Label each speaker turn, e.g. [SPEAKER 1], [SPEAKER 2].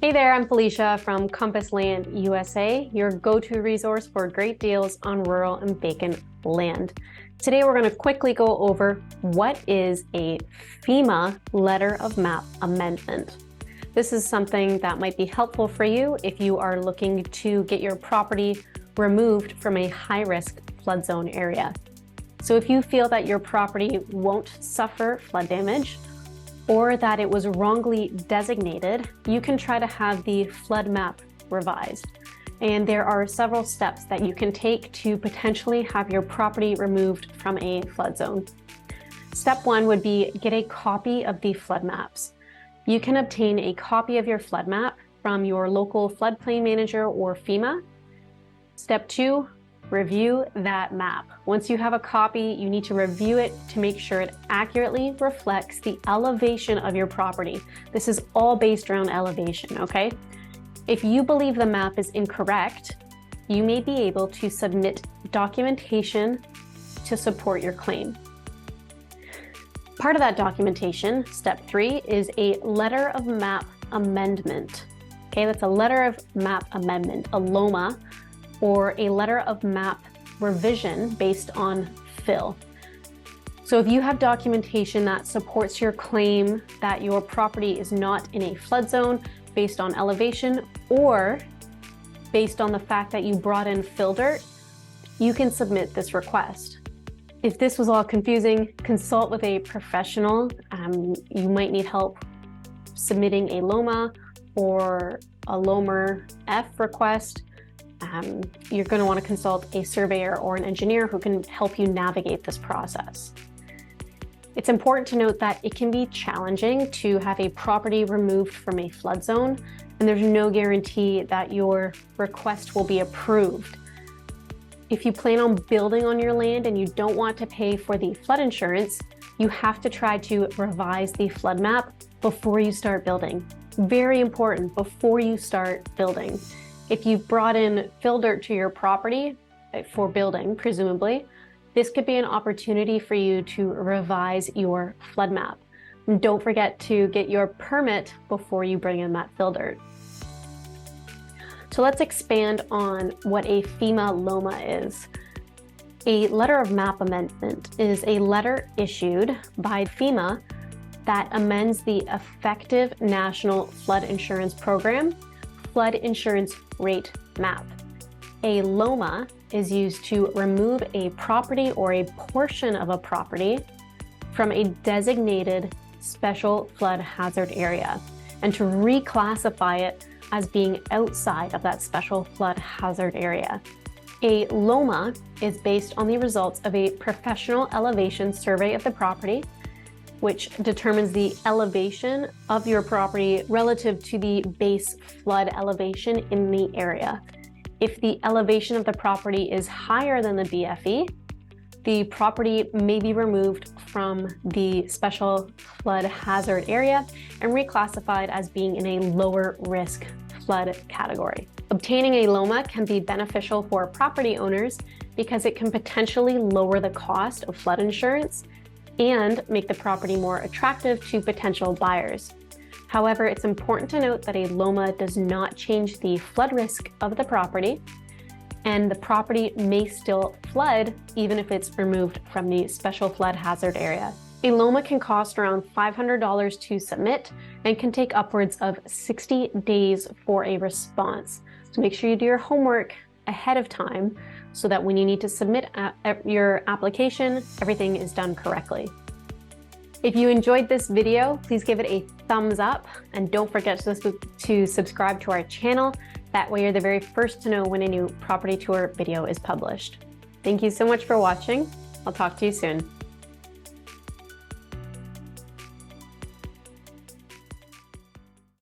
[SPEAKER 1] Hey there, I'm Felicia from Compass Land USA, your go-to resource for great deals on rural and vacant land. Today we're going to quickly go over what is a FEMA letter of map amendment. This is something that might be helpful for you if you are looking to get your property removed from a high-risk flood zone area. So if you feel that your property won't suffer flood damage, or that it was wrongly designated, you can try to have the flood map revised. And there are several steps that you can take to potentially have your property removed from a flood zone. Step one would be get a copy of the flood maps. You can obtain a copy of your flood map from your local floodplain manager or FEMA. Step two, review that map. Once you have a copy, you need to review it to make sure it accurately reflects the elevation of your property. This is all based around elevation, okay? If you believe the map is incorrect, you may be able to submit documentation to support your claim. Part of that documentation, step three, is a letter of map amendment. Okay, that's a letter of map amendment, a LOMA, or a letter of map revision based on fill. So if you have documentation that supports your claim that your property is not in a flood zone based on elevation or based on the fact that you brought in fill dirt, you can submit this request. If this was all confusing, consult with a professional. You might need help submitting a LOMA or a LOMA F request. You're going to want to consult a surveyor or an engineer who can help you navigate this process. It's important to note that it can be challenging to have a property removed from a flood zone, and there's no guarantee that your request will be approved. If you plan on building on your land and you don't want to pay for the flood insurance, you have to try to revise the flood map before you start building. Very important, before you start building. If you've brought in fill dirt to your property for building, presumably, this could be an opportunity for you to revise your flood map. And don't forget to get your permit before you bring in that fill dirt. So let's expand on what a FEMA LOMA is. A letter of map amendment is a letter issued by FEMA that amends the effective National Flood Insurance Program flood insurance rate map. A LOMA is used to remove a property or a portion of a property from a designated special flood hazard area and to reclassify it as being outside of that special flood hazard area. A LOMA is based on the results of a professional elevation survey of the property, which determines the elevation of your property relative to the base flood elevation in the area. If the elevation of the property is higher than the BFE, the property may be removed from the special flood hazard area and reclassified as being in a lower risk flood category. Obtaining a LOMA can be beneficial for property owners because it can potentially lower the cost of flood insurance and make the property more attractive to potential buyers. However, it's important to note that a LOMA does not change the flood risk of the property, and the property may still flood even if it's removed from the special flood hazard area. A LOMA can cost around $500 to submit and can take upwards of 60 days for a response. So make sure you do your homework ahead of time so that when you need to submit your application, everything is done correctly. If you enjoyed this video, please give it a thumbs up and don't forget to subscribe to our channel. That way you're the very first to know when a new property tour video is published. Thank you so much for watching. I'll talk to you soon.